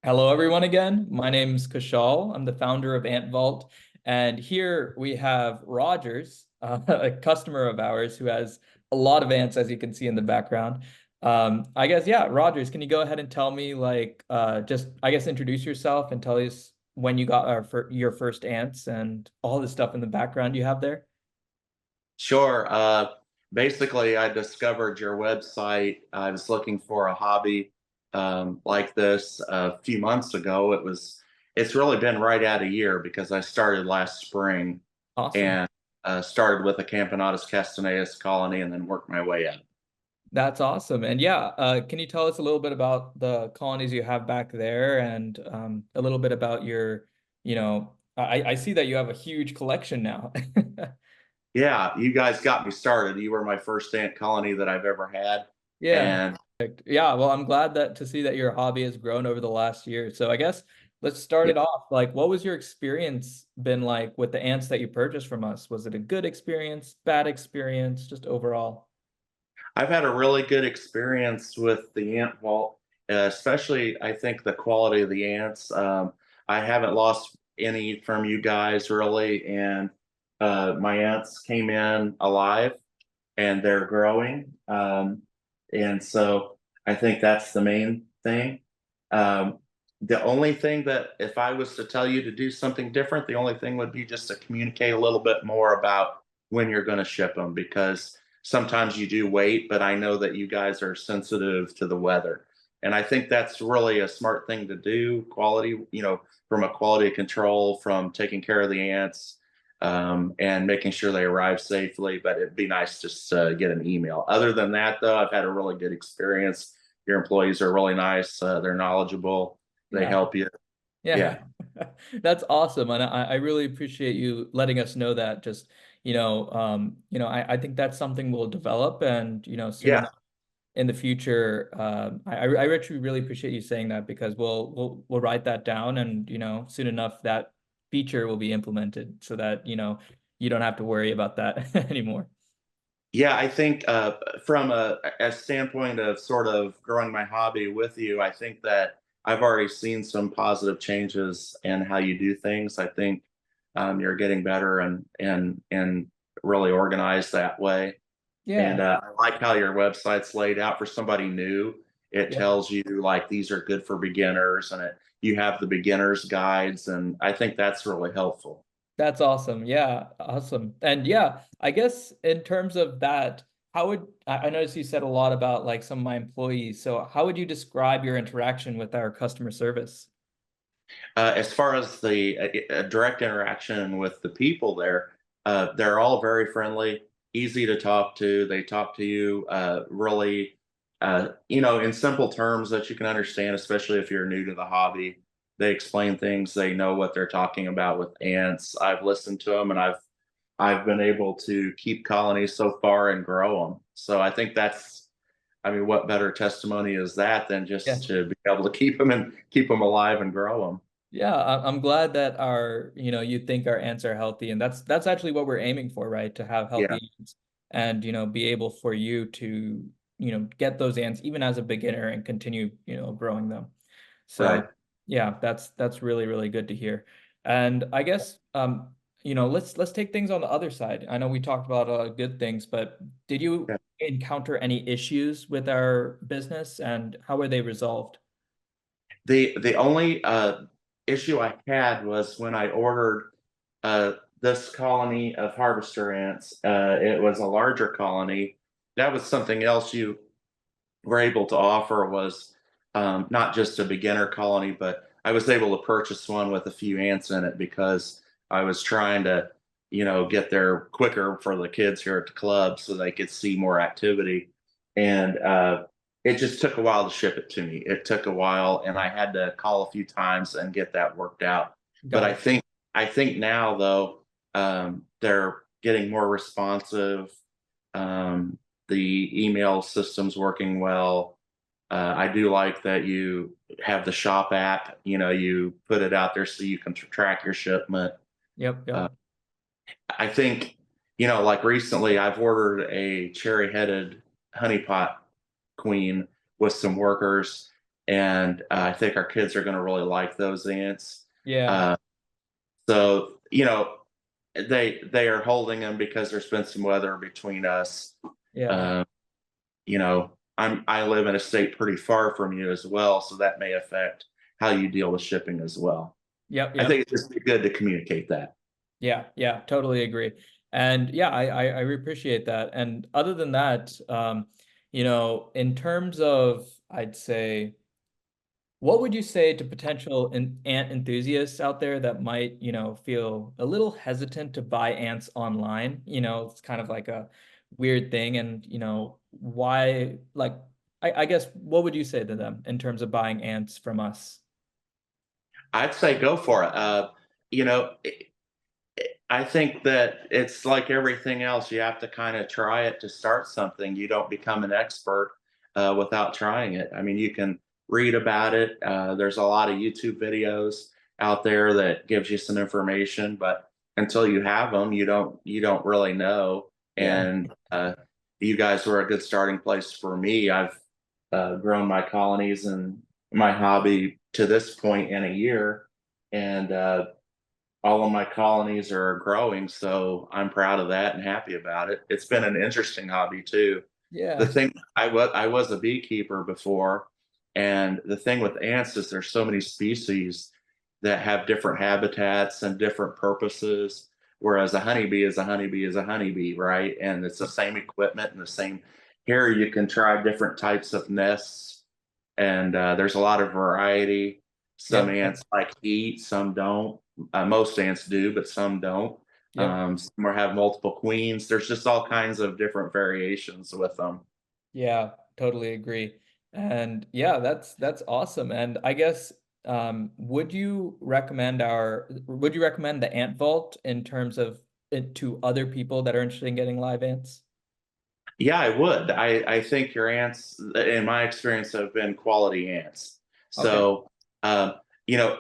Hello, everyone, again. My name's Kashal. I'm the founder of Ant Vault. And here we have Rogers, a customer of ours who has a lot of ants, as you can see in the background. I guess, yeah, Rogers, can you go ahead and tell me, just, I guess, introduce yourself and tell us when you got your first ants and all the stuff in the background you have there? Sure. Basically, I discovered your website. I was looking for a hobby like this a few months ago. It's really been right at a year because I started last spring Awesome. and started with a Camponotus castaneus colony and then worked my way up. That's awesome. And yeah, can you tell us a little bit about the colonies you have back there and a little bit about I see that you have a huge collection now. Yeah, you guys got me started. You were my first ant colony that I've ever had. Yeah. And Yeah, well, I'm glad that to see that your hobby has grown over the last year. So I guess let's start yeah, it off. Like, what was your experience been like with the ants that you purchased from us? Was it a good experience, bad experience, just overall? I've had a really good experience with the ant vault, especially I think the quality of the ants. I haven't lost any from you guys really, and my ants came in alive and they're growing. And so I think that's the main thing. Um, the only thing that if I was to tell you to do something different, the only thing would be just to communicate a little bit more about when you're going to ship them because sometimes you do wait, but I know that you guys are sensitive to the weather. And I think that's really a smart thing to do. Quality, from a quality control, from taking care of the ants, and making sure they arrive safely. But it'd be nice just to get an email. Other than that, though, I've had a really good experience. Your employees are really nice. They're knowledgeable. They Yeah. help you. Yeah, Yeah, that's awesome, and I really appreciate you letting us know that. Just I think that's something we'll develop, and soon yeah, enough in the future. I actually really appreciate you saying that because we'll write that down, and soon enough that feature will be implemented so that you don't have to worry about that anymore. yeah. I think from a standpoint of sort of growing my hobby with you, I think that I've already seen some positive changes in how you do things. I think you're getting better and really organized that way. And Yeah. I like how your website's laid out for somebody new. It Yep. tells you like these are good for beginners, and you have the beginners guides, and I think that's really helpful. That's awesome. Yeah, awesome. And yeah, I guess in terms of that, how would I noticed you said a lot about like some of my employees. So how would you describe your interaction with our customer service? As far as the direct interaction with the people there, they're all very friendly, easy to talk to. They talk to you really, in simple terms that you can understand, especially if you're new to the hobby. They explain things. They know what they're talking about with ants. I've listened to them, and I've been able to keep colonies so far and grow them. So I think that's, I mean, what better testimony is that than Yeah. just to be able to keep them and keep them alive and grow them. Yeah, I'm glad that you think our ants are healthy, and that's actually what we're aiming for, right? To have Yeah. healthy ants and be able for you to get those ants even as a beginner and continue growing them. So Right. yeah, that's really really good to hear. And I guess let's take things on the other side. I know we talked about good things, but did you Yeah. encounter any issues with our business, and how were they resolved? The only issue I had was when I ordered this colony of harvester ants. It was a larger colony. That was something else you were able to offer was not just a beginner colony, but I was able to purchase one with a few ants in it because I was trying to, get there quicker for the kids here at the club so they could see more activity. And it just took a while to ship it to me. It took a while, and I had to call a few times and get that worked out. But Got it. I think now though they're getting more responsive. Um, the email system's working well. I do like that you have the shop app. You put it out there so you can track your shipment. Yep, Uh, yep. I think, like recently, I've ordered a cherry-headed honeypot queen with some workers, and I think our kids are going to really like those ants. Yeah. Uh, so they are holding them because there's been some weather between us. Yeah. Uh, I live in a state pretty far from you as well, so that may affect how you deal with shipping as well. Yep. I Yep. think it's just good to communicate that. Yeah, yeah, totally agree. And yeah, I appreciate that. And other than that, in terms of, I'd say, what would you say to potential ant enthusiasts out there that might, feel a little hesitant to buy ants online? It's kind of like a weird thing. And, why, like, I guess, what would you say to them in terms of buying ants from us? I'd say go for it. You know, I think that it's like everything else. You have to kind of try it to start something. You don't become an expert without trying it. I mean, you can read about it. There's a lot of YouTube videos out there that gives you some information, but until you have them, you don't really know. Yeah. And you guys were a good starting place for me. I've grown my colonies and my hobby to this point in a year, and all of my colonies are growing, so I'm proud of that and happy about it. It's been an interesting hobby too. The Yeah. thing I was a beekeeper before, and the thing with ants is there's so many species that have different habitats and different purposes. Whereas a honeybee is a honeybee is a honeybee, right? And it's the same equipment and the same. Here you can try different types of nests, and there's a lot of variety. Some Yep. Yep. ants like heat, some don't. Most ants do, but some don't. Yep. Some have multiple queens. There's just all kinds of different variations with them. Yeah, totally agree. And yeah, that's awesome. And I guess would you recommend the Ant Vault in terms of it to other people that are interested in getting live ants? Yeah, I would. I think your ants, in my experience, have been quality ants. Okay. So, um, you know,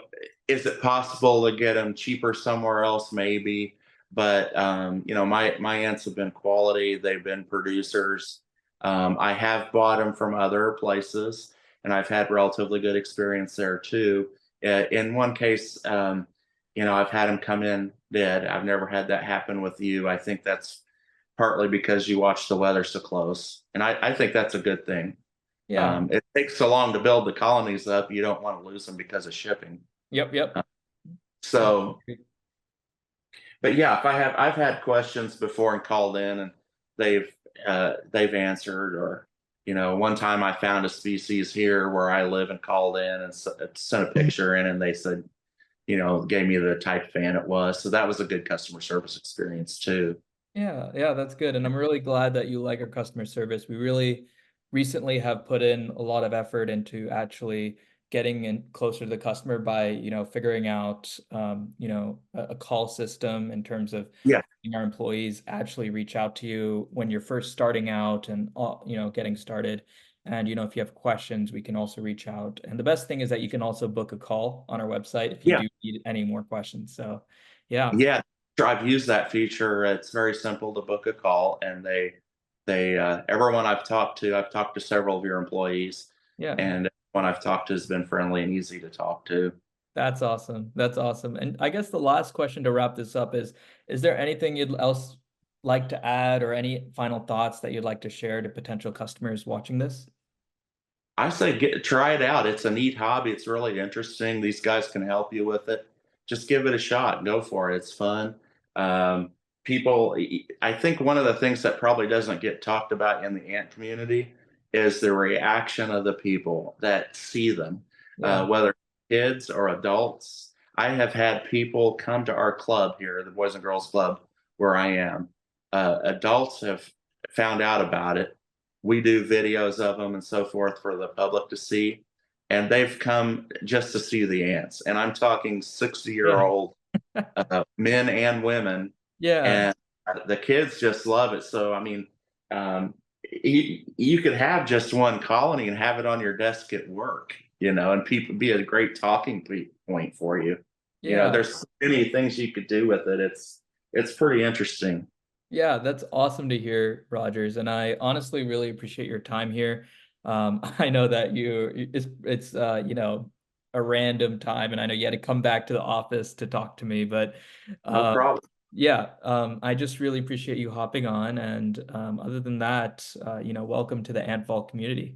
is it possible to get them cheaper somewhere else? Maybe, but my ants have been quality. They've been producers. I have bought them from other places, and I've had relatively good experience there too. In one case, I've had them come in dead. I've never had that happen with you. I think that's partly because you watch the weather so close. And I think that's a good thing. Yeah. It takes so long to build the colonies up, you don't want to lose them because of shipping. Yep, yep. Uh, so, but yeah, if I've had questions before and called in, and they've they've answered. Or one time I found a species here where I live and called in and sent a picture in, and they said, gave me the type fan it was. So that was a good customer service experience too. Yeah, yeah, that's good. And I'm really glad that you like our customer service. We really recently have put in a lot of effort into actually getting in closer to the customer by, figuring out, a call system in terms of Yeah. having our employees actually reach out to you when you're first starting out and, getting started. And, if you have questions, we can also reach out. And the best thing is that you can also book a call on our website if you Yeah. do need any more questions. So, yeah, Yeah, I've used that feature. It's very simple to book a call, and everyone I've talked to several of your employees, yeah. and everyone I've talked to has been friendly and easy to talk to. That's awesome. That's awesome. And I guess the last question to wrap this up is there anything you'd else like to add or any final thoughts that you'd like to share to potential customers watching this? I say try it out. It's a neat hobby. It's really interesting. These guys can help you with it. Just give it a shot. Go for it. It's fun. Um, I think one of the things that probably doesn't get talked about in the ant community is the reaction of the people that see them, Yeah. whether kids or adults. I have had people come to our club here, the Boys and Girls Club, where I am. Adults have found out about it. We do videos of them and so forth for the public to see, and they've come just to see the ants. And I'm talking 60-year Yeah. old men and women, Yeah. and the kids just love it. So I mean, you could have just one colony and have it on your desk at work, and people be a great talking point for you. Yeah. There's so many things you could do with it. It's pretty interesting. Yeah, that's awesome to hear, Rogers. And I honestly really appreciate your time here. I know that it's you know, a random time, and I know you had to come back to the office to talk to me, but No uh, problem. yeah, I just really appreciate you hopping on, and other than that, you know, welcome to the Ant Vault community.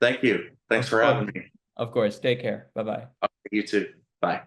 Thank you. Thanks Of for course, having me. of course. Take care. Bye bye. You too. Bye.